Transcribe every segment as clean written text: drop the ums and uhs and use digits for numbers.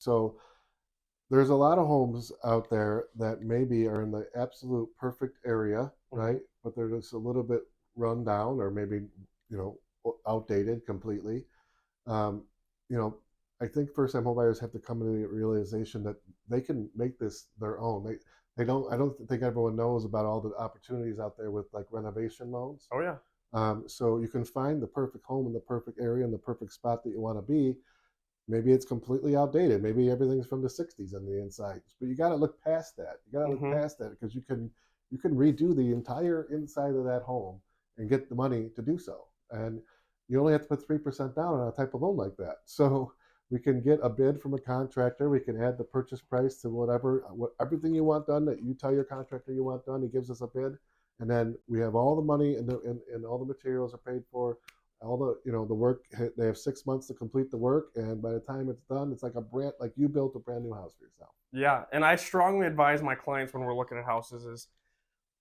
So there's a lot of homes out there that maybe are in the absolute perfect area, Hmm. right? But they're just a little bit run down or maybe, you know, outdated completely. Um, you know, I think first time homebuyers have to come to the realization that they can make this their own. They don't I don't think everyone knows about all the opportunities out there with like renovation loans. Oh yeah. So you can find the perfect home in the perfect area in the perfect spot that you want to be. Maybe it's completely outdated. Maybe everything's from the 60s on the inside. But you got to look past that. You got to look Hmm. past that because you can redo the entire inside of that home and get the money to do so. And you only have to put 3% down on a type of loan like that. So we can get a bid from a contractor. We can add the purchase price to whatever, everything you want done that you tell your contractor you want done. He gives us a bid, and then we have all the money and all the materials are paid for, all the work. They have 6 months to complete the work, and by the time it's done, it's like you built a brand new house for yourself. Yeah, and I strongly advise my clients when we're looking at houses is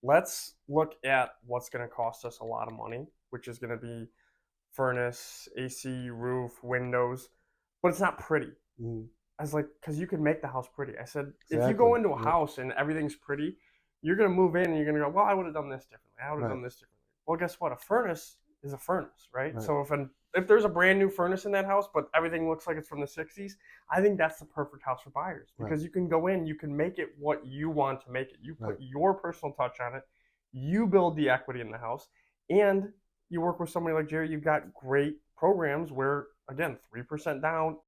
let's look at what's going to cost us a lot of money, which is going to be furnace, AC, roof, windows, but it's not pretty. Mm, I was like, because you can make the house pretty. I said, if you exactly. go into a Yep. house and everything's pretty, you're gonna move in and you're gonna go, well, I would have done this differently. I would have Right. done this differently. Well, guess what? A furnace is a furnace, right? Right. So if there's a brand new furnace in that house, but everything looks like it's from the '60s, I think that's the perfect house for buyers Right. because you can go in, you can make it what you want to make it. You put Right. your personal touch on it, you build the equity in the house, and you work with somebody like Jerry. You've got great programs where again, 3% down,